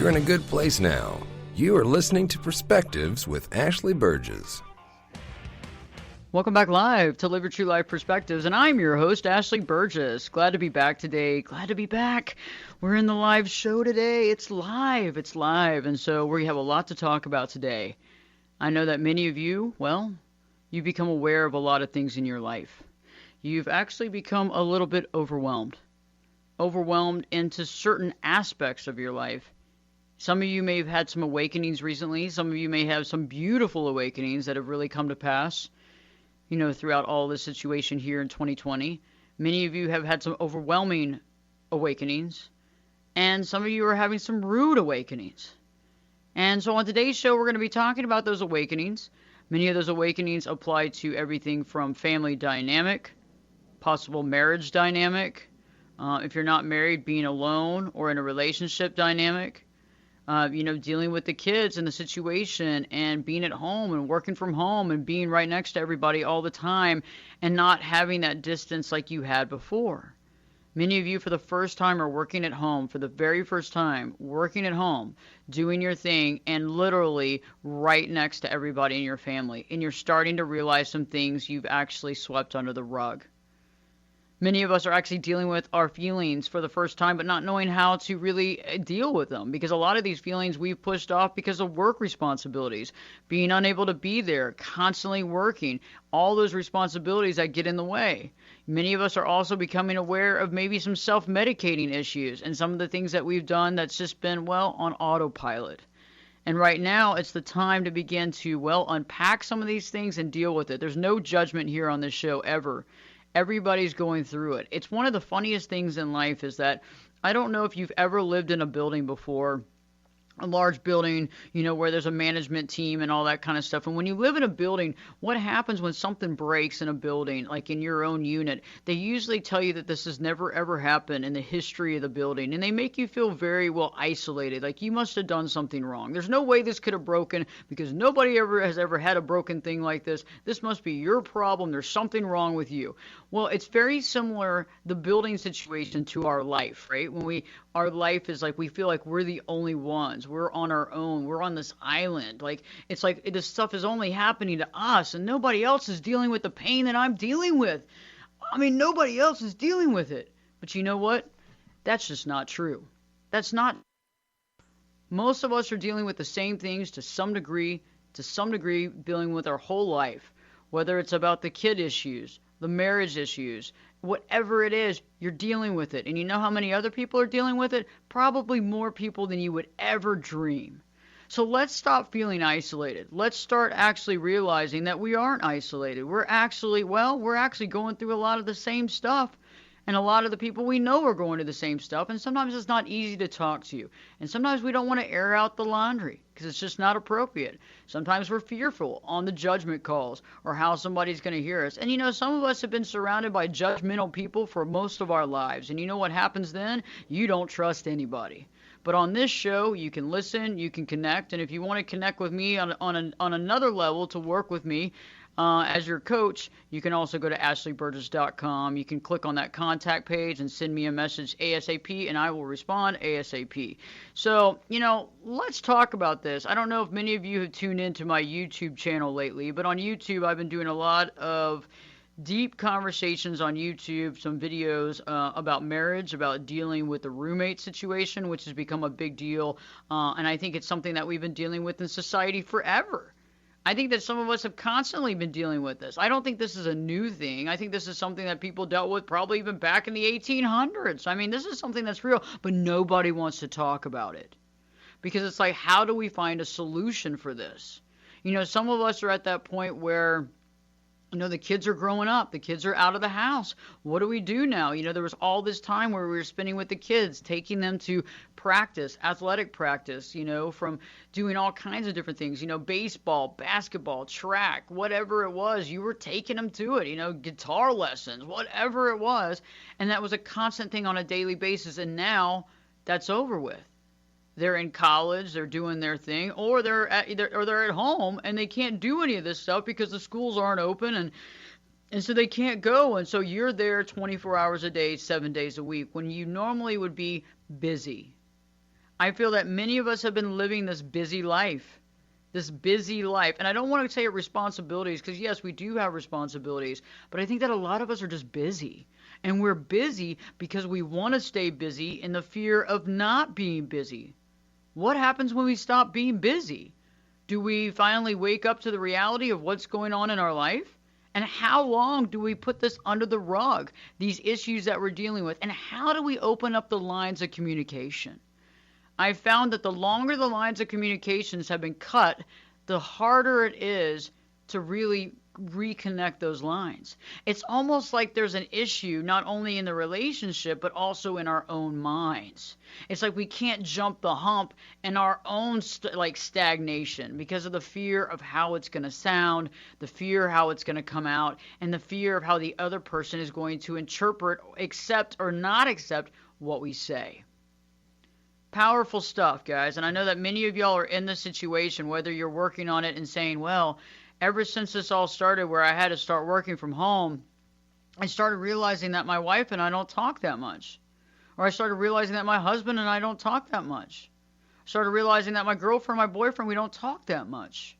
You're in a good place now. You are listening to Perspectives with Ashley Burgess. Welcome back live to Live Your True Life Perspectives, and I'm your host, Ashley Burgess. Glad to be back today. Glad to be back. We're in the live show today. It's live. And so we have a lot to talk about today. I know that many of you, you've become aware of a lot of things in your life. You've actually become a little bit overwhelmed into certain aspects of your life. Some of you may have had some awakenings recently. Some of you may have some beautiful awakenings that have really come to pass, throughout all this situation here in 2020. Many of you have had some overwhelming awakenings, and some of you are having some rude awakenings. And so on today's show, we're going to be talking about those awakenings. Many of those awakenings apply to everything from family dynamic, possible marriage dynamic, if you're not married, being alone or in a relationship dynamic, dealing with the kids and the situation and being at home and working from home and being right next to everybody all the time and not having that distance like you had before. Many of you for the first time are working at home, for the very first time, working at home, doing your thing, and literally right next to everybody in your family. And you're starting to realize some things you've actually swept under the rug. Many of us are actually dealing with our feelings for the first time, but not knowing how to really deal with them, because a lot of these feelings we've pushed off because of work responsibilities, being unable to be there, constantly working, all those responsibilities that get in the way. Many of us are also becoming aware of maybe some self-medicating issues and some of the things that we've done that's just been, on autopilot. And right now, it's the time to begin to, unpack some of these things and deal with it. There's no judgment here on this show ever. Everybody's going through it. It's one of the funniest things in life is that I don't know if you've ever lived in a building before, a large building, where there's a management team and all that kind of stuff. And when you live in a building, what happens when something breaks in a building, like in your own unit? They usually tell you that this has never, ever happened in the history of the building. And they make you feel very, isolated, like you must have done something wrong. There's no way this could have broken because nobody has ever had a broken thing like this. This must be your problem. There's something wrong with you. Well, it's very similar, the building situation, to our life, right? Our life is like we feel like we're the only ones. We're on our own. We're on this island. It's like this stuff is only happening to us, and nobody else is dealing with the pain that I'm dealing with. Nobody else is dealing with it. But you know what? That's just not true. That's not. Most of us are dealing with the same things to some degree, dealing with our whole life, whether it's about the kid issues, the marriage issues, whatever it is, you're dealing with it. And you know how many other people are dealing with it? Probably more people than you would ever dream. So let's stop feeling isolated. Let's start actually realizing that we aren't isolated. We're actually going through a lot of the same stuff. And a lot of the people we know are going to the same stuff. And sometimes it's not easy to talk to you. And sometimes we don't want to air out the laundry because it's just not appropriate. Sometimes we're fearful on the judgment calls or how somebody's going to hear us. And some of us have been surrounded by judgmental people for most of our lives. And you know what happens then? You don't trust anybody. But on this show, you can listen, you can connect. And if you want to connect with me on another level to work with me, as your coach, you can also go to ashleyburgess.com. You can click on that contact page and send me a message ASAP, and I will respond ASAP. So, let's talk about this. I don't know if many of you have tuned into my YouTube channel lately, but on YouTube, I've been doing a lot of deep conversations on YouTube, some videos about marriage, about dealing with the roommate situation, which has become a big deal. And I think it's something that we've been dealing with in society forever. I think that some of us have constantly been dealing with this. I don't think this is a new thing. I think this is something that people dealt with probably even back in the 1800s. This is something that's real, but nobody wants to talk about it. Because it's like, how do we find a solution for this? Some of us are at that point where the kids are growing up. The kids are out of the house. What do we do now? There was all this time where we were spending with the kids, taking them to practice, athletic practice, from doing all kinds of different things, baseball, basketball, track, whatever it was, you were taking them to it, guitar lessons, whatever it was. And that was a constant thing on a daily basis. And now that's over with. They're in college, they're doing their thing, or they're at home and they can't do any of this stuff because the schools aren't open and so they can't go. And so you're there 24 hours a day, 7 days a week when you normally would be busy. I feel that many of us have been living this busy life. This busy life. And I don't want to say responsibilities because, yes, we do have responsibilities. But I think that a lot of us are just busy. And we're busy because we want to stay busy in the fear of not being busy. What happens when we stop being busy? Do we finally wake up to the reality of what's going on in our life? And how long do we put this under the rug, these issues that we're dealing with? And how do we open up the lines of communication? I found that the longer the lines of communications have been cut, the harder it is to really reconnect those lines. It's almost like there's an issue not only in the relationship but also in our own minds. It's like we can't jump the hump in our own stagnation because of the fear of how it's going to sound, the fear how it's going to come out, and the fear of how the other person is going to interpret, accept or not accept what we say. Powerful stuff, guys. And I know that many of y'all are in this situation, whether you're working on it and saying, well, ever since this all started where I had to start working from home, I started realizing that my wife and I don't talk that much. Or I started realizing that my husband and I don't talk that much. I started realizing that my girlfriend, my boyfriend, we don't talk that much.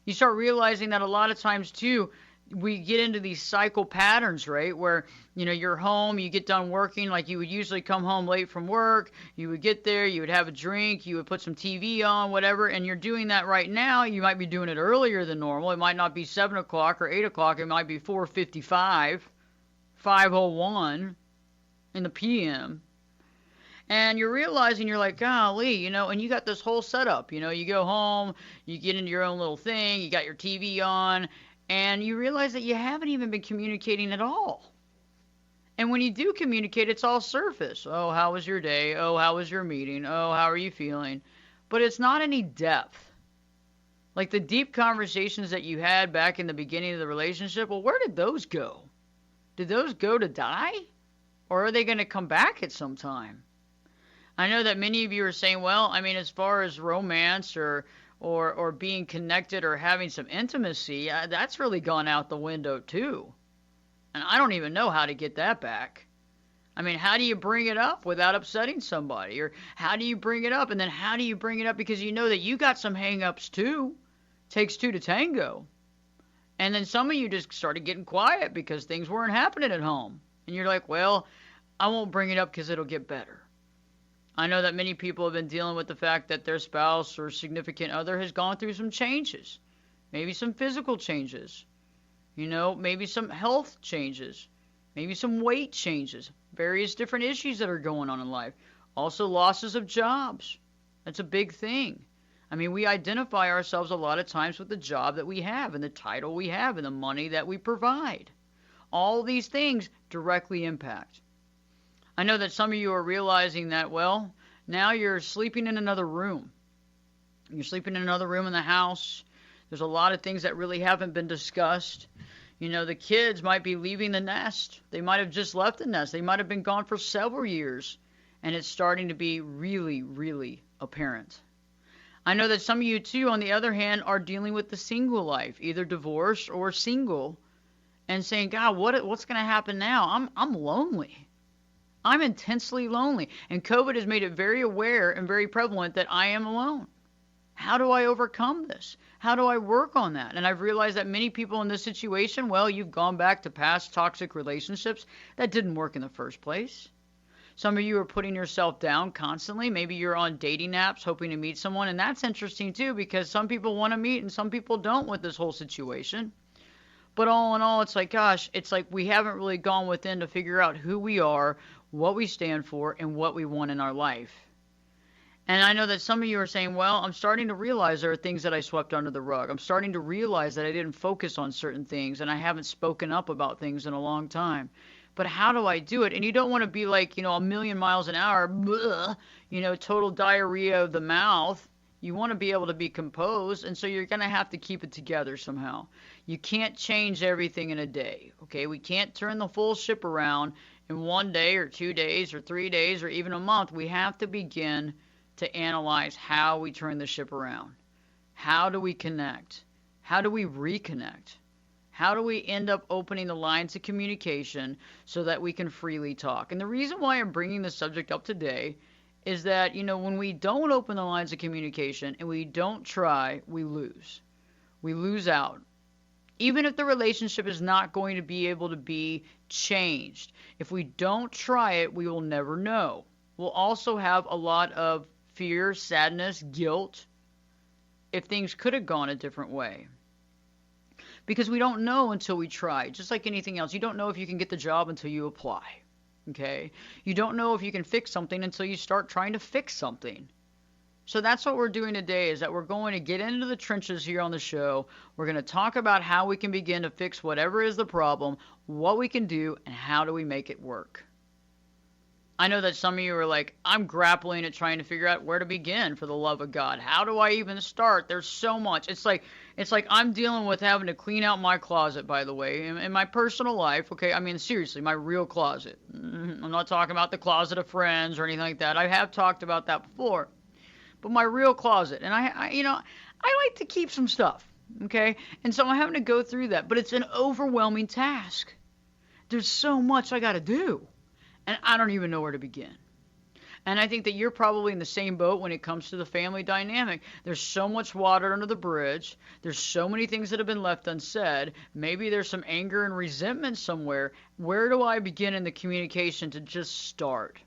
You start realizing that a lot of times, too, we get into these cycle patterns, right? Where, you're home, you get done working, like you would usually come home late from work, you would get there, you would have a drink, you would put some TV on, whatever, and you're doing that right now. You might be doing it earlier than normal. It might not be 7 o'clock or 8 o'clock. It might be 4:55, 5:01 in the PM. And you're realizing, you're like, golly, and you got this whole setup. You go home, you get into your own little thing, you got your TV on, and you realize that you haven't even been communicating at all. And when you do communicate, it's all surface. Oh, how was your day? Oh, how was your meeting? Oh, how are you feeling? But it's not any depth. Like the deep conversations that you had back in the beginning of the relationship, well, where did those go? Did those go to die? Or are they going to come back at some time? I know that many of you are saying, well, as far as romance or being connected or having some intimacy, that's really gone out the window too. And I don't even know how to get that back. How do you bring it up without upsetting somebody? Or how do you bring it up? And then how do you bring it up because you know that you got some hang-ups too? Takes two to tango. And then some of you just started getting quiet because things weren't happening at home. And you're like, well, I won't bring it up because it'll get better. I know that many people have been dealing with the fact that their spouse or significant other has gone through some changes. Maybe some physical changes. Maybe some health changes. Maybe some weight changes. Various different issues that are going on in life. Also losses of jobs. That's a big thing. We identify ourselves a lot of times with the job that we have and the title we have and the money that we provide. All these things directly impact. I know that some of you are realizing that, well, now you're sleeping in another room. You're sleeping in another room in the house. There's a lot of things that really haven't been discussed. The kids might be leaving the nest. They might have just left the nest. They might have been gone for several years. And it's starting to be really, really apparent. I know that some of you, too, on the other hand, are dealing with the single life, either divorced or single, and saying, God, what's going to happen now? I'm lonely. I'm intensely lonely. And COVID has made it very aware and very prevalent that I am alone. How do I overcome this? How do I work on that? And I've realized that many people in this situation, well, you've gone back to past toxic relationships that didn't work in the first place. Some of you are putting yourself down constantly. Maybe you're on dating apps hoping to meet someone. And that's interesting, too, because some people want to meet and some people don't with this whole situation. But all in all, it's like, gosh, it's like we haven't really gone within to figure out who we are, what we stand for, and what we want in our life. And I know that some of you are saying, well, I'm starting to realize there are things that I swept under the rug. I'm starting to realize that I didn't focus on certain things and I haven't spoken up about things in a long time. But how do I do it? And you don't want to be like, a million miles an hour, total diarrhea of the mouth. You want to be able to be composed, and so you're going to have to keep it together somehow. You can't change everything in a day, okay? We can't turn the full ship around in 1 day or 2 days or 3 days or even a month. We have to begin to analyze how we turn the ship around. How do we connect? How do we reconnect? How do we end up opening the lines of communication so that we can freely talk? And the reason why I'm bringing this subject up today is that, when we don't open the lines of communication and we don't try, we lose. We lose out. Even if the relationship is not going to be able to be changed, if we don't try it, we will never know. We'll also have a lot of fear, sadness, guilt if things could have gone a different way. Because we don't know until we try. Just like anything else, you don't know if you can get the job until you apply. Okay? You don't know if you can fix something until you start trying to fix something. So that's what we're doing today, is that we're going to get into the trenches here on the show. We're going to talk about how we can begin to fix whatever is the problem, what we can do, and how do we make it work. I know that some of you are like, I'm grappling at trying to figure out where to begin, for the love of God. How do I even start? There's so much. It's like I'm dealing with having to clean out my closet, by the way, in my personal life. Okay, I mean, seriously, my real closet. I'm not talking about the closet of friends or anything like that. I have talked about that before. But my real closet, and I like to keep some stuff, okay? And so I'm having to go through that, but it's an overwhelming task. There's so much I got to do, and I don't even know where to begin. And I think that you're probably in the same boat when it comes to the family dynamic. There's so much water under the bridge. There's so many things that have been left unsaid. Maybe there's some anger and resentment somewhere. Where do I begin in the communication to just start?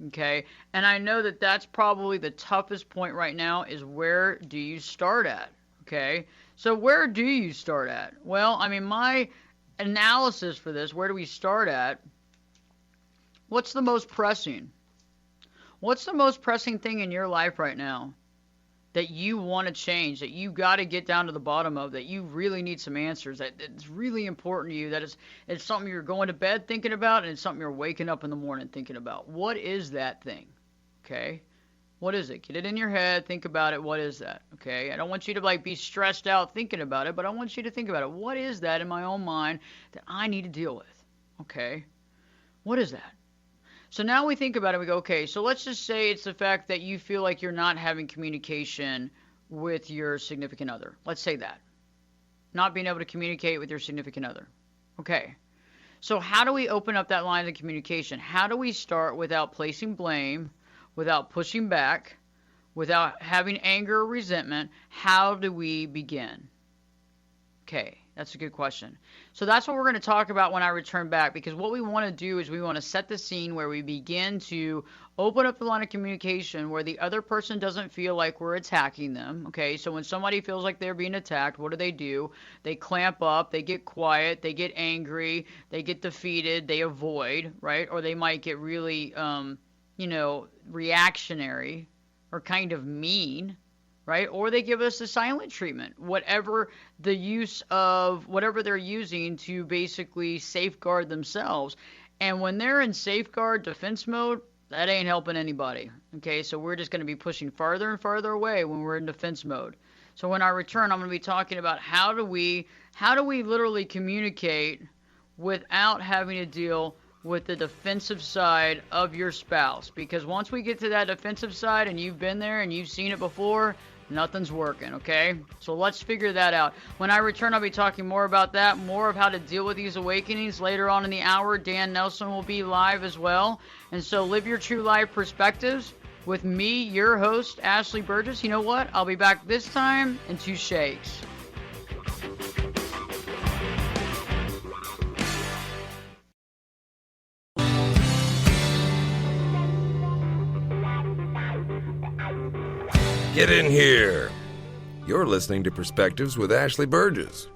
Okay, and I know that that's probably the toughest point right now, is where do you start at? Okay, so where do you start at? Well, I mean, my analysis for this, where do we start at? What's the most pressing? What's the most pressing thing in your life right now that you want to change, that you got to get down to the bottom of, that you really need some answers, that it's really important to you, that it's something you're going to bed thinking about, and it's something you're waking up in the morning thinking about? What is that thing? Okay? What is it? Get it in your head. Think about it. What is that? Okay? I don't want you to be stressed out thinking about it, but I want you to think about it. What is that in my own mind that I need to deal with? Okay? What is that? So now we think about it, we go, okay, so let's just say it's the fact that you feel like you're not having communication with your significant other. Let's say that. Not being able to communicate with your significant other. Okay. So how do we open up that line of communication? How do we start without placing blame, without pushing back, without having anger or resentment? How do we begin? Okay, that's a good question. So that's what we're going to talk about when I return back, because what we want to do is we want to set the scene where we begin to open up the line of communication where the other person doesn't feel like we're attacking them. Okay, so when somebody feels like they're being attacked, what do? They clamp up, they get quiet, they get angry, they get defeated, they avoid, right? Or they might get really, reactionary or kind of mean. Right? Or they give us the silent treatment, whatever they're using to basically safeguard themselves. And when they're in safeguard defense mode, that ain't helping anybody. Okay, so we're just going to be pushing farther and farther away when we're in defense mode. So when I return, I'm going to be talking about how do we literally communicate without having to deal with the defensive side of your spouse. Because once we get to that defensive side, and you've been there and you've seen it before, nothing's working, okay? So let's figure that out. When I return, I'll be talking more about that, more of how to deal with these awakenings. Later on in the hour, Dan Nelson will be live as well. And so live your true life perspectives with me, your host, Ashley Burgess. You know what? I'll be back this time in 2 shakes. Get in here. You're listening to Perspectives with Ashley Burgess.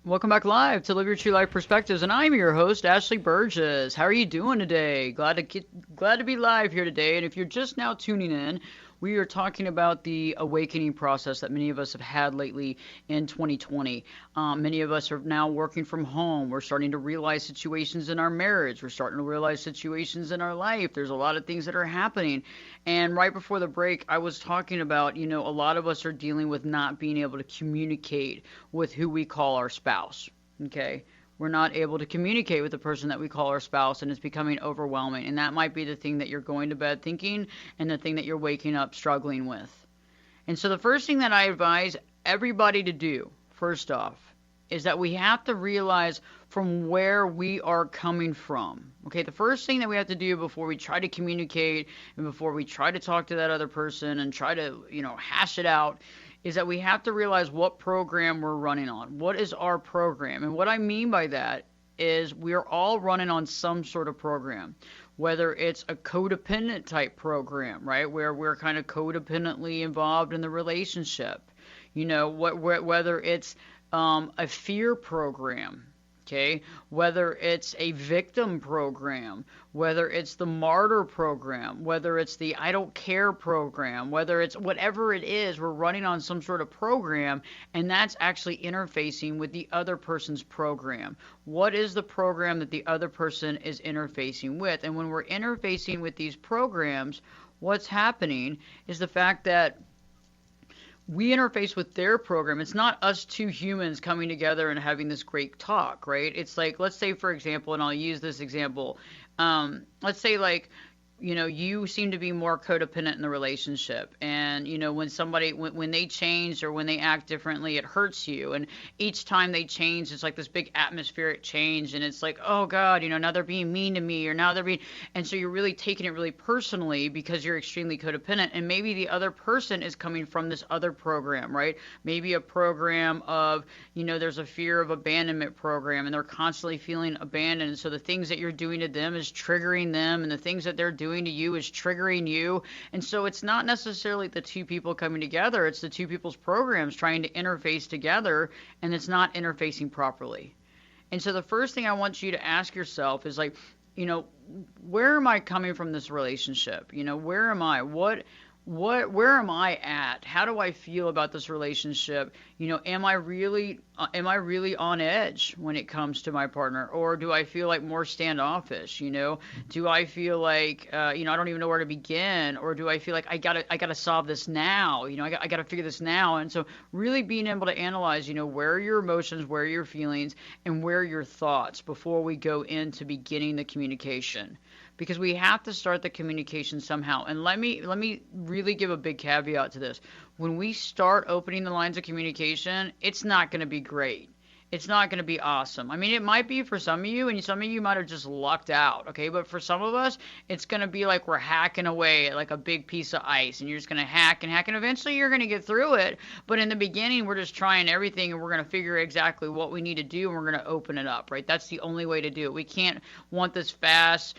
Welcome back live to Live Your True Life Perspectives, and I'm your host, Ashley Burgess. How are you doing today? Glad to be live here today. And if you're just now tuning in, we are talking about the awakening process that many of us have had lately in 2020. Many of us are now working from home. We're starting to realize situations in our marriage. We're starting to realize situations in our life. There's a lot of things that are happening. And right before the break, I was talking about, a lot of us are dealing with not being able to communicate with who we call our spouse. Okay? We're not able to communicate with the person that we call our spouse, and it's becoming overwhelming. And that might be the thing that you're going to bed thinking and the thing that you're waking up struggling with. And so the first thing that I advise everybody to do, first off, is that we have to realize from where we are coming from. Okay, the first thing that we have to do before we try to communicate and before we try to talk to that other person and try to, hash it out is that we have to realize what program we're running on. What is our program? And what I mean by that is we're all running on some sort of program, whether it's a codependent type program, right, where we're kind of codependently involved in the relationship, whether it's a fear program, okay, whether it's a victim program, whether it's the martyr program, whether it's the I don't care program, whether it's whatever it is, we're running on some sort of program, and that's actually interfacing with the other person's program. What is the program that the other person is interfacing with? And when we're interfacing with these programs, what's happening is the fact that we interface with their program. It's not us two humans coming together and having this great talk, right? It's like, let's say, for example, and I'll use this example. Let's say, like, you seem to be more codependent in the relationship. And, when somebody, when they change or when they act differently, it hurts you. And each time they change, it's like this big atmospheric change. And it's like, oh God, now they're being mean to me, or now they're being, and so you're really taking it really personally because you're extremely codependent. And maybe the other person is coming from this other program, right? Maybe a program of, there's a fear of abandonment program, and they're constantly feeling abandoned. And so the things that you're doing to them is triggering them, and the things that they're doing to you is triggering you. And so it's not necessarily the two people coming together, it's the two people's programs trying to interface together, and it's not interfacing properly. And so the first thing I want you to ask yourself is like, where am I coming from this relationship? Where am I? Where am I at? How do I feel about this relationship? Am I really on edge when it comes to my partner, or do I feel like more standoffish? Do I feel like I don't even know where to begin, or do I feel like I gotta solve this now? I gotta figure this now. And so really being able to analyze, where are your emotions, where are your feelings, and where are your thoughts before we go into beginning the communication. Because we have to start the communication somehow. And let me really give a big caveat to this. When we start opening the lines of communication, it's not going to be great. It's not going to be awesome. I mean, it might be for some of you, and some of you might have just lucked out, okay? But for some of us, it's going to be like we're hacking away at like a big piece of ice, and you're just going to hack, and eventually you're going to get through it. But in the beginning, we're just trying everything, and we're going to figure exactly what we need to do, and we're going to open it up, right? That's the only way to do it. We can't want this fast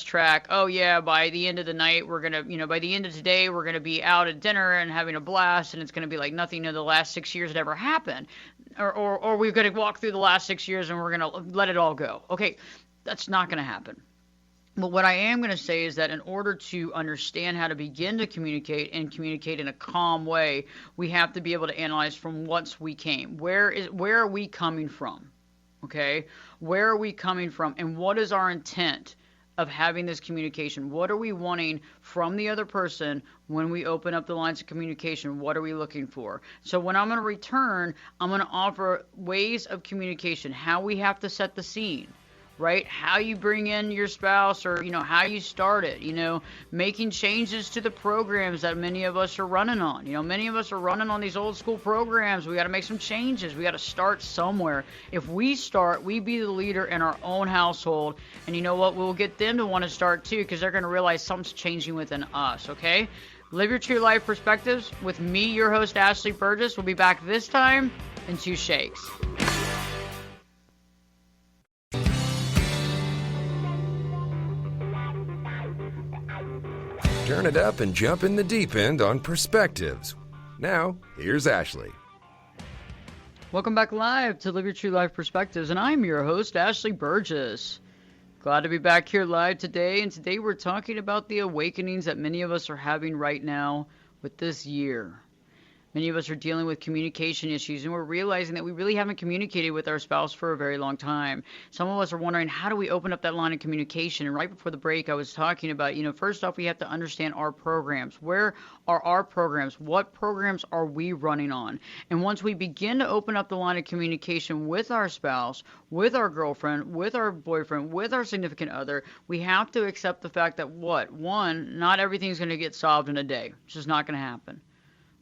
track. Oh, yeah, by the end of the night, we're going to, by the end of today, we're going to be out at dinner and having a blast, and it's going to be like nothing in the last 6 years had ever happened. Or we're going to walk through the last 6 years and we're going to let it all go. Okay, that's not going to happen. But what I am going to say is that in order to understand how to begin to communicate and communicate in a calm way, we have to be able to analyze from whence we came. Where are we coming from? Okay, where are we coming from, and what is our intent of having this communication? What are we wanting from the other person when we open up the lines of communication? What are we looking for? So when I'm going to return, I'm going to offer ways of communication, how we have to set the scene, right? How you bring in your spouse, or, how you start it, making changes to the programs that many of us are running on. Many of us are running on these old school programs. We got to make some changes. We got to start somewhere. If we start, we be the leader in our own household. And you know what? We'll get them to want to start too, because they're going to realize something's changing within us, okay? Live Your True Life Perspectives with me, your host, Ashley Burgess. We'll be back this time in 2 shakes. Turn it up and jump in the deep end on Perspectives. Now, here's Ashley. Welcome back live to Live Your True Life Perspectives, and I'm your host, Ashley Burgess. Glad to be back here live today, and today we're talking about the awakenings that many of us are having right now with this year. Many of us are dealing with communication issues, and we're realizing that we really haven't communicated with our spouse for a very long time. Some of us are wondering, how do we open up that line of communication? And right before the break, I was talking about, first off, we have to understand our programs. Where are our programs? What programs are we running on? And once we begin to open up the line of communication with our spouse, with our girlfriend, with our boyfriend, with our significant other, we have to accept the fact that one, not everything's going to get solved in a day. It's just not going to happen.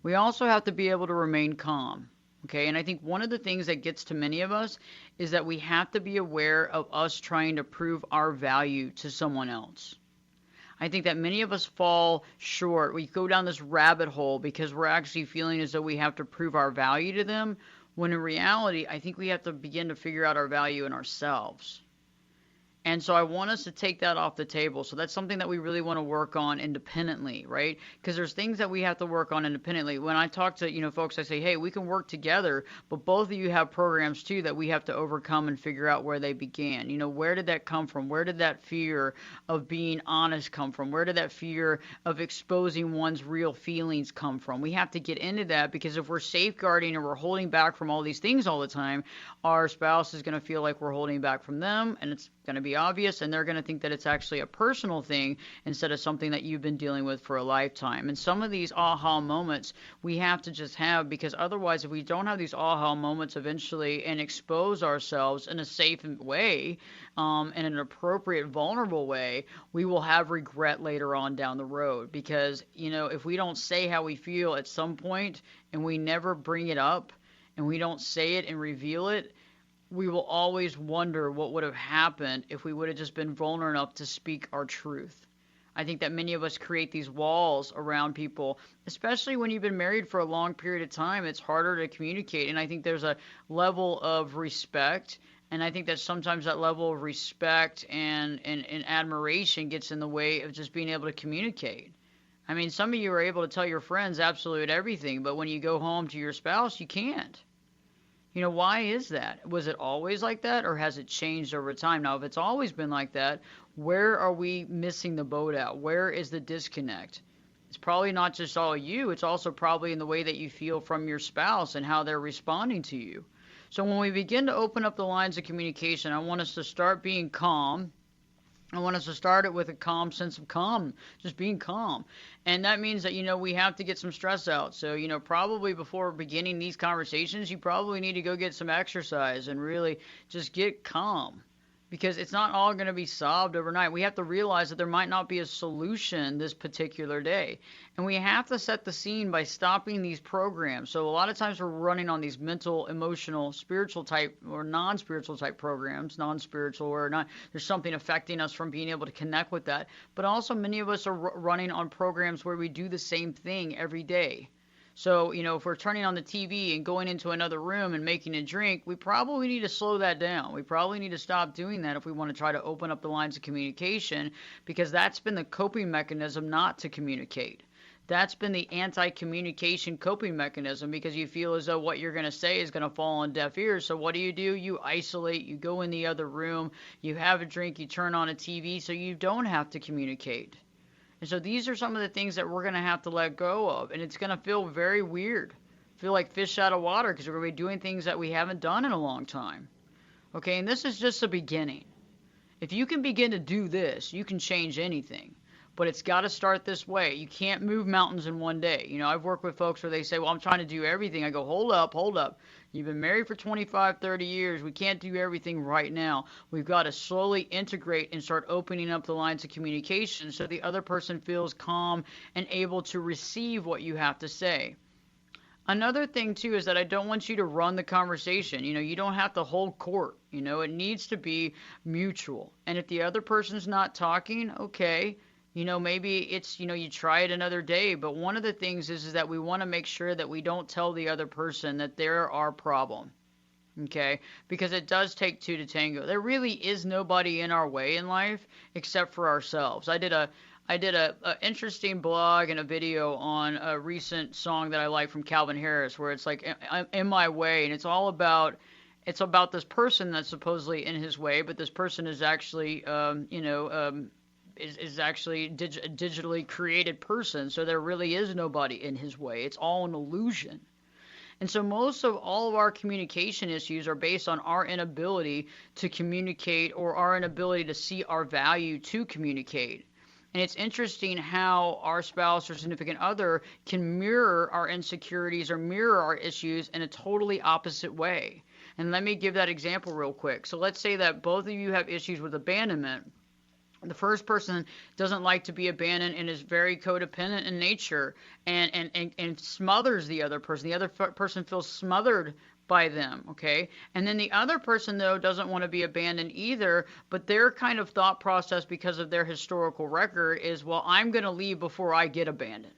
We also have to be able to remain calm, Okay, and I think one of the things that gets to many of us is that we have to be aware of us trying to prove our value to someone else. I think that many of us fall short. We go down this rabbit hole because we're actually feeling as though we have to prove our value to them, when in reality, I think we have to begin to figure out our value in ourselves. And so I want us to take that off the table. So that's something that we really want to work on independently, right? Because there's things that we have to work on independently. When I talk to, folks, I say, hey, we can work together, but both of you have programs too that we have to overcome and figure out where they began. Where did that come from? Where did that fear of being honest come from? Where did that fear of exposing one's real feelings come from? We have to get into that, because if we're safeguarding and we're holding back from all these things all the time, our spouse is going to feel like we're holding back from them, and it's going to be obvious, and they're going to think that it's actually a personal thing instead of something that you've been dealing with for a lifetime. And some of these aha moments we have to just have, because otherwise, if we don't have these aha moments eventually and expose ourselves in a safe way, in an appropriate, vulnerable way, we will have regret later on down the road. Because, if we don't say how we feel at some point and we never bring it up and we don't say it and reveal it, we will always wonder what would have happened if we would have just been vulnerable enough to speak our truth. I think that many of us create these walls around people, especially when you've been married for a long period of time. It's harder to communicate. And I think there's a level of respect. And I think that sometimes that level of respect and admiration gets in the way of just being able to communicate. I mean, some of you are able to tell your friends absolute everything, but when you go home to your spouse, you can't. Why is that? Was it always like that, or has it changed over time? Now, if it's always been like that, where are we missing the boat at? Where is the disconnect? It's probably not just all you. It's also probably in the way that you feel from your spouse and how they're responding to you. So when we begin to open up the lines of communication, I want us to start being calm. I want us to start it with a calm sense of calm, just being calm. And that means that, we have to get some stress out. So, probably before beginning these conversations, you probably need to go get some exercise and really just get calm. Because it's not all going to be solved overnight. We have to realize that there might not be a solution this particular day. And we have to set the scene by stopping these programs. So a lot of times we're running on these mental, emotional, spiritual type or non-spiritual type programs, non-spiritual or not. There's something affecting us from being able to connect with that. But also many of us are running on programs where we do the same thing every day. So, if we're turning on the TV and going into another room and making a drink, we probably need to slow that down. We probably need to stop doing that if we want to try to open up the lines of communication, because that's been the coping mechanism not to communicate. That's been the anti-communication coping mechanism, because you feel as though what you're going to say is going to fall on deaf ears. So what do? You isolate, you go in the other room, you have a drink, you turn on a TV so you don't have to communicate. And so these are some of the things that we're going to have to let go of. And it's going to feel very weird. Feel like fish out of water, because we're going to be doing things that we haven't done in a long time. Okay, and this is just the beginning. If you can begin to do this, you can change anything. But it's got to start this way. You can't move mountains in one day. I've worked with folks where they say, well, I'm trying to do everything. I go, hold up. You've been married for 25, 30 years. We can't do everything right now. We've got to slowly integrate and start opening up the lines of communication so the other person feels calm and able to receive what you have to say. Another thing, too, is that I don't want you to run the conversation. You don't have to hold court. It needs to be mutual. And if the other person's not talking, okay, maybe it's, you try it another day. But one of the things is that we want to make sure that we don't tell the other person that they're our problem. Okay? Because it does take two to tango. There really is nobody in our way in life except for ourselves. I did a interesting blog and a video on a recent song that I like from Calvin Harris, where it's like, in my way. And it's about this person that's supposedly in his way, but this person is actually, is actually a digitally created person, so there really is nobody in his way. It's all an illusion. And so most of all of our communication issues are based on our inability to communicate, or our inability to see our value to communicate. And it's interesting how our spouse or significant other can mirror our insecurities or mirror our issues in a totally opposite way. And let me give that example real quick. So let's say that both of you have issues with abandonment. The first person doesn't like to be abandoned and is very codependent in nature, and smothers the other person. The other person feels smothered by them, okay? And then the other person, though, doesn't want to be abandoned either, but their kind of thought process, because of their historical record, is, well, I'm going to leave before I get abandoned.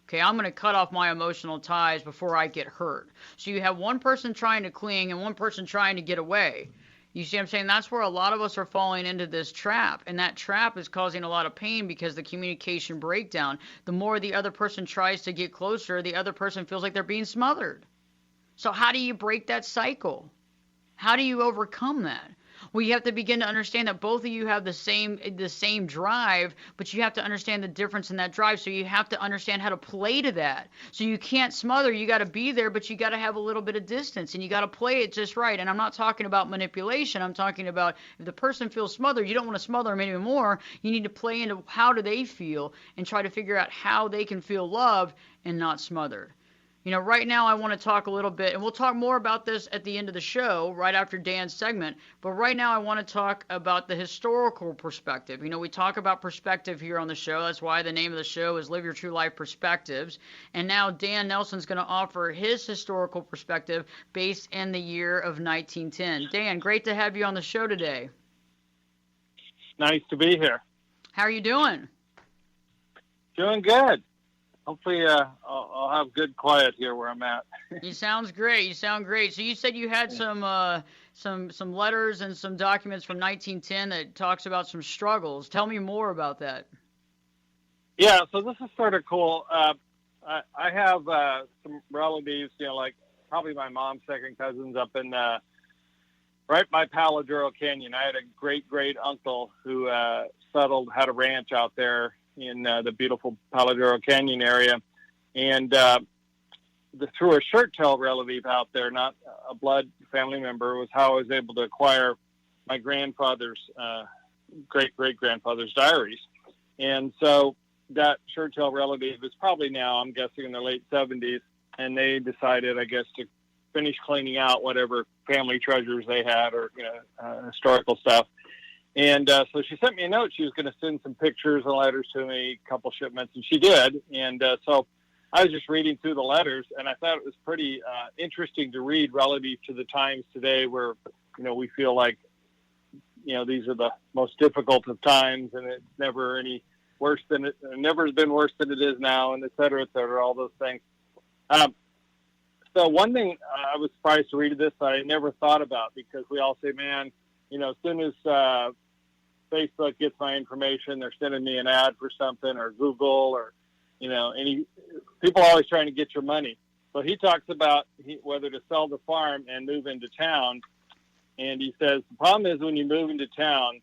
Okay, I'm going to cut off my emotional ties before I get hurt. So you have one person trying to cling and one person trying to get away. You see what I'm saying? That's where a lot of us are falling into this trap. And that trap is causing a lot of pain because the communication breakdown. The more the other person tries to get closer, the other person feels like they're being smothered. So how do you break that cycle? How do you overcome that? Well, you have to begin to understand that both of you have the same drive, but you have to understand the difference in that drive. So you have to understand how to play to that. So you can't smother. You got to be there, but you got to have a little bit of distance, and you got to play it just right. And I'm not talking about manipulation. I'm talking about if the person feels smothered, you don't want to smother them anymore. You need to play into how do they feel and try to figure out how they can feel loved and not smothered. You know, right now I want to talk a little bit, and we'll talk more about this at the end of the show, right after Dan's segment. But right now I want to talk about the historical perspective. You know, we talk about perspective here on the show. That's why the name of the show is Live Your True Life Perspectives. And now Dan Nelson's going to offer his historical perspective based in the year of 1910. Dan, great to have you on the show today. Nice to be here. How are you doing? Doing good. Hopefully, I'll have good quiet here where I'm at. You sounds great. You sound great. So you said you had some letters and some documents from 1910 that talks about some struggles. Tell me more about that. Yeah, so this is sort of cool. I have some relatives, you know, like probably my mom's second cousins up in right by Palo Duro Canyon. I had a great uncle who had a ranch out there in the beautiful Palo Duro Canyon area. And through a shirt tail relative out there, not a blood family member, was how I was able to acquire my grandfather's, great-great-grandfather's diaries. And so that shirt tail relative is probably now, I'm guessing, in the late 70s, and they decided, I guess, to finish cleaning out whatever family treasures they had or, you know, historical stuff. And so she sent me a note. She was going to send some pictures and letters to me, a couple shipments, and she did. And so I was just reading through the letters, and I thought it was pretty interesting to read relative to the times today where, you know, we feel like, you know, these are the most difficult of times, and it's never any worse than it never has been worse than it is now, and et cetera, all those things. So one thing I was surprised to read this I never thought about, because we all say, man, you know, as soon as Facebook gets my information, they're sending me an ad for something, or Google, or, you know, people are always trying to get your money. So he talks about whether to sell the farm and move into town. And he says, the problem is when you move into town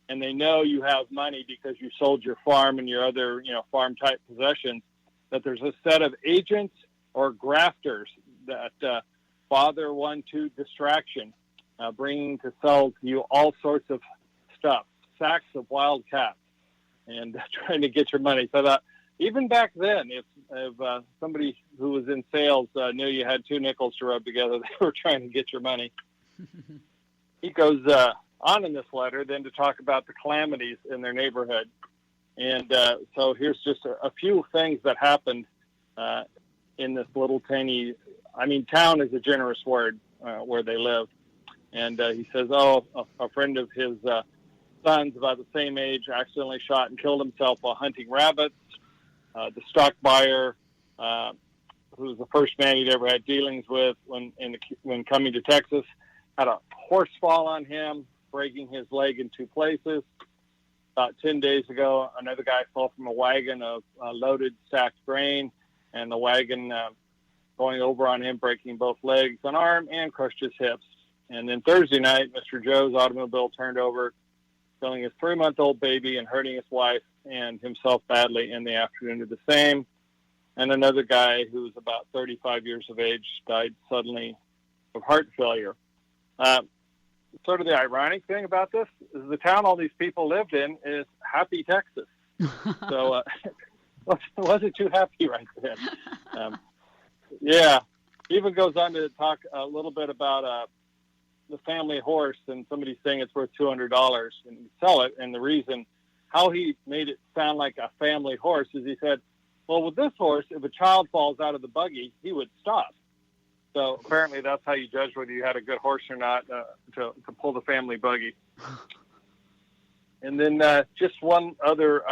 and they know you have money because you sold your farm and your other, you know, farm type possessions, that there's a set of agents or grafters that bother one to distraction, bringing to sell to you all sorts of stuff, sacks of wild cats, and trying to get your money. So that even back then, if somebody who was in sales knew you had two nickels to rub together, they were trying to get your money. He goes on in this letter then to talk about the calamities in their neighborhood. And so here's just a few things that happened in this little tiny, I mean, town is a generous word, where they live. And he says, a friend of his son's about the same age accidentally shot and killed himself while hunting rabbits. The stock buyer, who was the first man he'd ever had dealings with when coming to Texas, had a horse fall on him, breaking his leg in two places. About 10 days ago, another guy fell from a wagon of loaded stacked grain, and the wagon going over on him, breaking both legs, an arm, and crushed his hips. And then Thursday night, Mr. Joe's automobile turned over, killing his 3-month-old baby and hurting his wife and himself badly in the afternoon of the same. And another guy who was about 35 years of age died suddenly of heart failure. Sort of the ironic thing about this is the town all these people lived in is Happy, Texas. So wasn't too happy right then. Yeah. He even goes on to talk a little bit about the family horse, and somebody's saying it's worth $200 and sell it. And the reason how he made it sound like a family horse is he said, well, with this horse, if a child falls out of the buggy, he would stop. So apparently that's how you judge whether you had a good horse or not, to pull the family buggy. And then just one other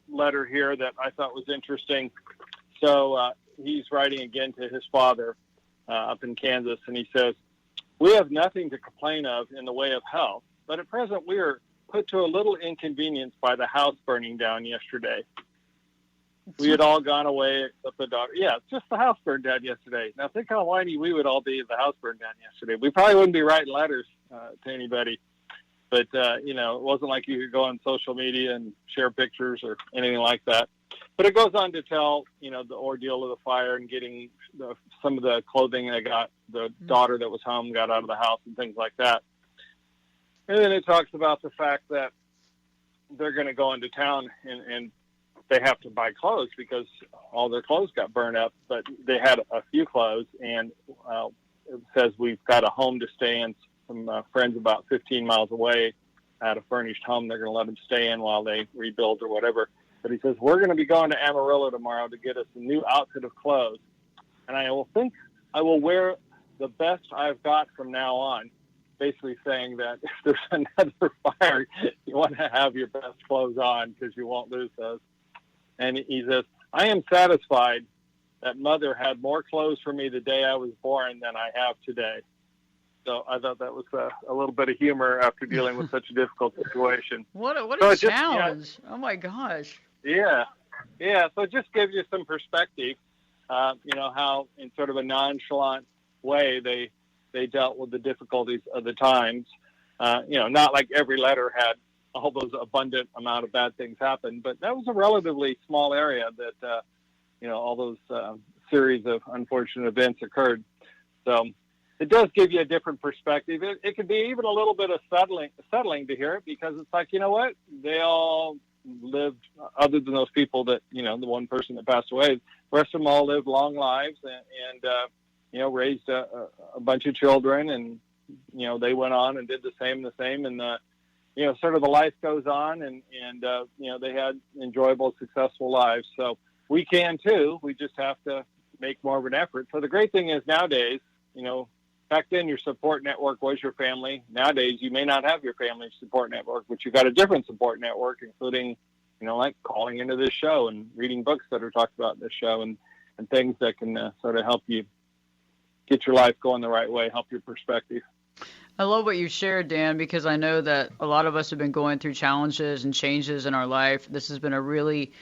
letter here that I thought was interesting. So he's writing again to his father up in Kansas, and he says, we have nothing to complain of in the way of health, but at present we are put to a little inconvenience by the house burning down yesterday. We had all gone away except the daughter. Yeah, it's just the house burned down yesterday. Now think how whiny we would all be if the house burned down yesterday. We probably wouldn't be writing letters to anybody. But, it wasn't like you could go on social media and share pictures or anything like that. But it goes on to tell, the ordeal of the fire and getting some of the clothing they got, the daughter that was home got out of the house and things like that. And then it talks about the fact that they're going to go into town and they have to buy clothes because all their clothes got burned up, but they had a few clothes, and it says we've got a home to stay in. Some friends about 15 miles away at a furnished home they're going to let them stay in while they rebuild or whatever. But he says, we're going to be going to Amarillo tomorrow to get us a new outfit of clothes. And I will wear the best I've got from now on, basically saying that if there's another fire, you want to have your best clothes on because you won't lose those. And he says, I am satisfied that Mother had more clothes for me the day I was born than I have today. So I thought that was a little bit of humor after dealing with such a difficult situation. What a challenge. Oh, my gosh. Yeah. So it just gives you some perspective, how in sort of a nonchalant way they dealt with the difficulties of the times. Not like every letter had all those abundant amount of bad things happen, but that was a relatively small area that, all those series of unfortunate events occurred. So it does give you a different perspective. It could be even a little bit of settling to hear it because it's like, you know what? They all lived, other than those people that, the one person that passed away, the rest of them all lived long lives and raised a bunch of children and, they went on and did the same. And, sort of the life goes on and they had enjoyable, successful lives. So we can too. We just have to make more of an effort. So the great thing is nowadays, back then your support network was your family. Nowadays you may not have your family support network, but you've got a different support network, including, like calling into this show and reading books that are talked about in this show and things that can sort of help you get your life going the right way, help your perspective. I love what you shared, Dan, because I know that a lot of us have been going through challenges and changes in our life. This has been a really,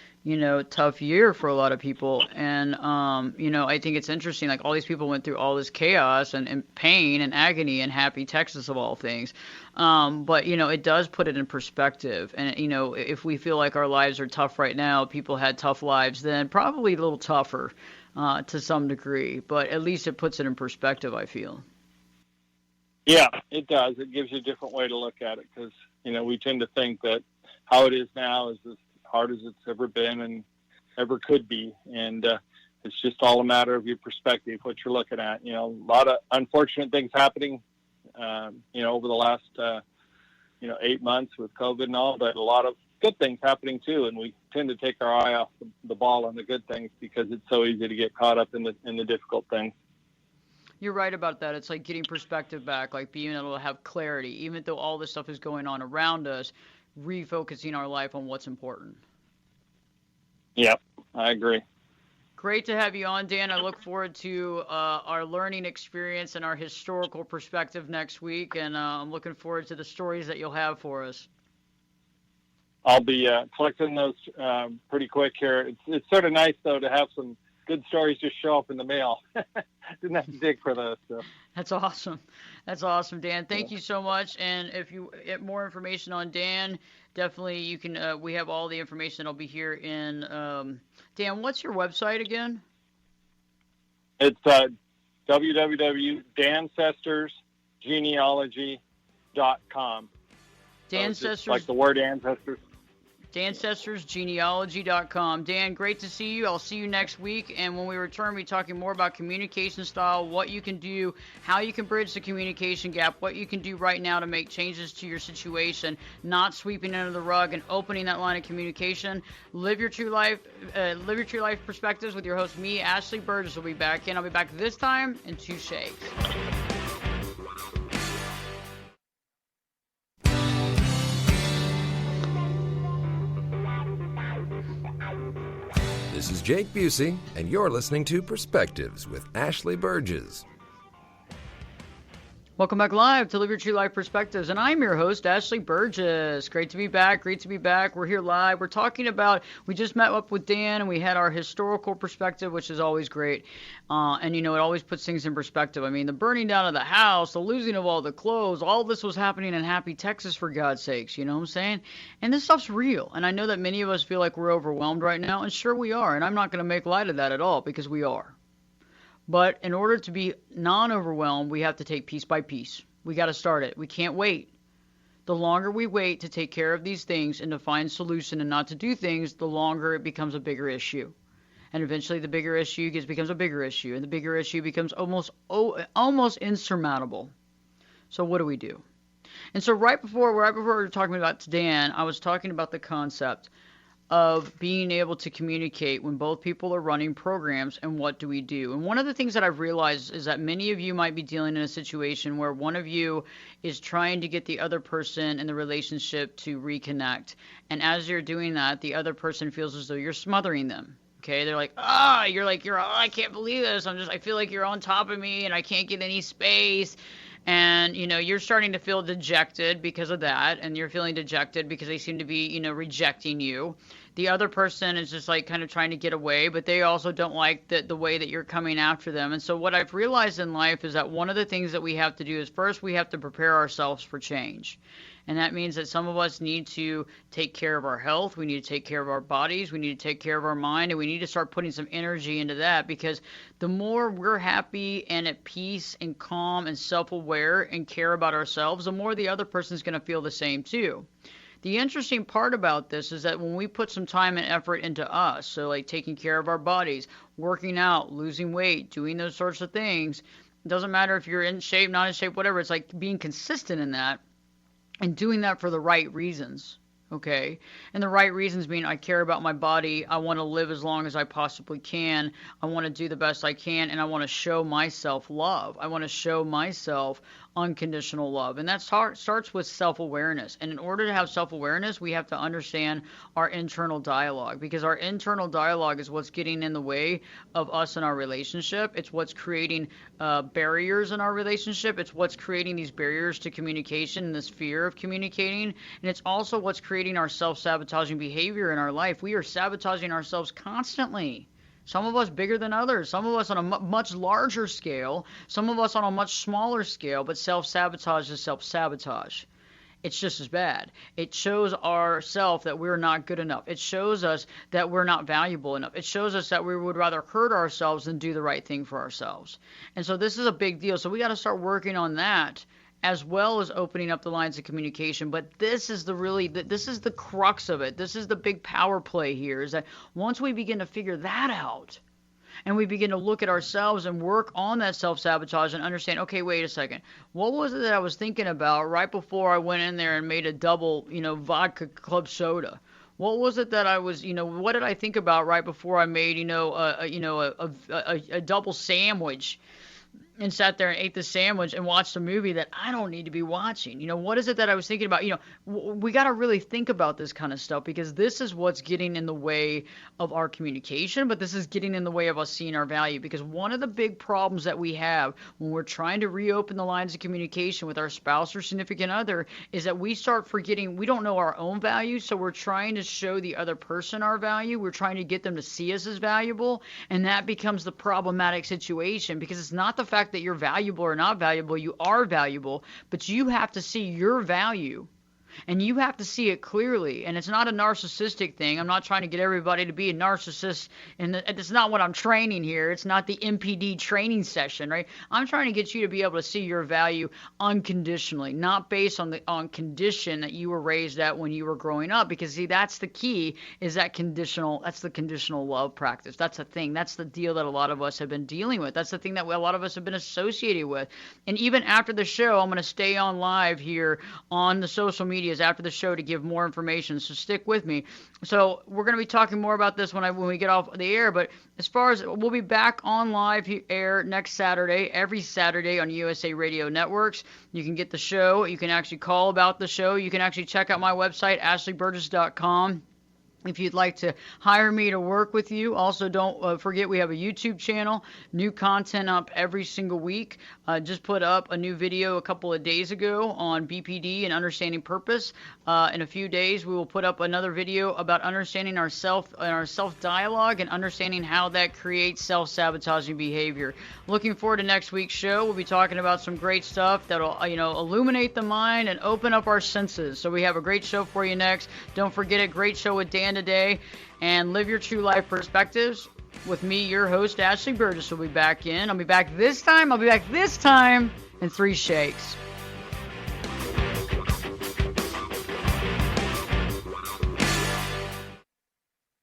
tough year for a lot of people. And, I think it's interesting, like all these people went through all this chaos and pain and agony in Happy, Texas, of all things. But, it does put it in perspective. And, if we feel like our lives are tough right now, people had tough lives then, probably a little tougher to some degree. But at least it puts it in perspective, I feel. Yeah, it does. It gives you a different way to look at it because, we tend to think that how it is now is as hard as it's ever been and ever could be. And it's just all a matter of your perspective, what you're looking at. A lot of unfortunate things happening, over the last, 8 months with COVID and all, but a lot of good things happening too. And we tend to take our eye off the ball on the good things because it's so easy to get caught up in the difficult things. You're right about that. It's like getting perspective back, like being able to have clarity, even though all this stuff is going on around us, refocusing our life on what's important. Yep, I agree. Great to have you on, Dan. I look forward to our learning experience and our historical perspective next week, and I'm looking forward to the stories that you'll have for us. I'll be collecting those pretty quick here. It's sort of nice, though, to have some good stories just show up in the mail. Didn't have to dig for those. So. That's awesome. That's awesome, Dan. Thank you so much. And if you get more information on Dan, definitely you can. We have all the information that'll be here in. Dan, what's your website again? It's www.dancestorsgenealogy.com. Dancestors, like the word ancestors. DancestorsGenealogy.com. Dan, great to see you. I'll see you next week. And when we return, we'll be talking more about communication style, what you can do, how you can bridge the communication gap, what you can do right now to make changes to your situation, not sweeping under the rug and opening that line of communication. Live your true life perspectives with your host, me, Ashley Burgess, will be back in. I'll be back this time in 2 shakes. This is Jake Busey, and you're listening to Perspectives with Ashley Burgess. Welcome back live to Live Your True Life Perspectives, and I'm your host, Ashley Burgess. Great to be back. We're here live. We're talking about, we just met up with Dan, and we had our historical perspective, which is always great. And, it always puts things in perspective. I mean, the burning down of the house, the losing of all the clothes, all this was happening in Happy, Texas, for God's sakes, you know what I'm saying? And this stuff's real, and I know that many of us feel like we're overwhelmed right now, and sure we are, and I'm not going to make light of that at all, because we are. But in order to be non-overwhelmed, we have to take piece by piece. We got to start it. We can't wait. The longer we wait to take care of these things and to find solution and not to do things, the longer it becomes a bigger issue. And eventually the bigger issue becomes a bigger issue, and the bigger issue becomes almost insurmountable. So what do we do? And so right before we were talking about Dan, I was talking about the concept of being able to communicate when both people are running programs, and what do we do? And one of the things that I've realized is that many of you might be dealing in a situation where one of you is trying to get the other person in the relationship to reconnect. And as you're doing that, the other person feels as though you're smothering them. Okay, they're like, I can't believe this. I feel like you're on top of me and I can't get any space. And, you're starting to feel dejected because of that. And you're feeling dejected because they seem to be, rejecting you. The other person is just like kind of trying to get away, but they also don't like the way that you're coming after them. And so what I've realized in life is that one of the things that we have to do is first we have to prepare ourselves for change. And that means that some of us need to take care of our health. We need to take care of our bodies. We need to take care of our mind. And we need to start putting some energy into that, because the more we're happy and at peace and calm and self-aware and care about ourselves, the more the other person's going to feel the same too. The interesting part about this is that when we put some time and effort into us, so like taking care of our bodies, working out, losing weight, doing those sorts of things, it doesn't matter if you're in shape, not in shape, whatever. It's like being consistent in that. And doing that for the right reasons, okay? And the right reasons mean I care about my body, I want to live as long as I possibly can, I want to do the best I can, and I want to show myself love. I want to show myself unconditional love. And that starts with self-awareness. And in order to have self-awareness, we have to understand our internal dialogue, because our internal dialogue is what's getting in the way of us in our relationship. It's what's creating barriers in our relationship. It's what's creating these barriers to communication and this fear of communicating. And it's also what's creating our self-sabotaging behavior in our life. We are sabotaging ourselves constantly. Some of us bigger than others, some of us on a much larger scale, some of us on a much smaller scale, but self-sabotage is self-sabotage. It's just as bad. It shows ourselves that we're not good enough. It shows us that we're not valuable enough. It shows us that we would rather hurt ourselves than do the right thing for ourselves. And so this is a big deal. So we got to start working on that, as well as opening up the lines of communication. But this is this is the crux of it. This is the big power play here, is that once we begin to figure that out, and we begin to look at ourselves and work on that self-sabotage and understand, okay, wait a second, what was it that I was thinking about right before I went in there and made a double, vodka club soda? What was it that I was, what did I think about right before I made, a double sandwich? And sat there and ate the sandwich and watched a movie that I don't need to be watching. What is it that I was thinking about? We got to really think about this kind of stuff, because this is what's getting in the way of our communication, but this is getting in the way of us seeing our value. Because one of the big problems that we have when we're trying to reopen the lines of communication with our spouse or significant other is that we start forgetting we don't know our own value, so we're trying to show the other person our value. We're trying to get them to see us as valuable, and that becomes the problematic situation, because it's not the fact that you're valuable or not valuable. You are valuable, but you have to see your value. And you have to see it clearly. And it's not a narcissistic thing. I'm not trying to get everybody to be a narcissist. And it's not what I'm training here. It's not the MPD training session, right? I'm trying to get you to be able to see your value unconditionally, not based on condition that you were raised at when you were growing up. Because see, that's the key, is that's the conditional love practice. That's the thing. That's the deal that a lot of us have been dealing with. That's the thing that a lot of us have been associated with. And even after the show, I'm going to stay on live here on the social medias after the show to give more information. So stick with me. So we're going to be talking more about this when we get off the air. But as far as we'll be back on live air next Saturday, every Saturday on USA Radio Networks. You can get the show. You can actually call about the show. You can actually check out my website, ashleyburgess.com. If you'd like to hire me to work with you. Also, don't forget we have a YouTube channel. New content up every single week. Just put up a new video a couple of days ago on BPD and understanding purpose. In a few days, we will put up another video about understanding our self-dialogue and understanding how that creates self-sabotaging behavior. Looking forward to next week's show. We'll be talking about some great stuff that'll illuminate the mind and open up our senses. So we have a great show for you next. Don't forget a great show with Dan today, and live your true life perspectives with me, your host, Ashley Burgess. Will be back in. I'll be back this time in 3 shakes.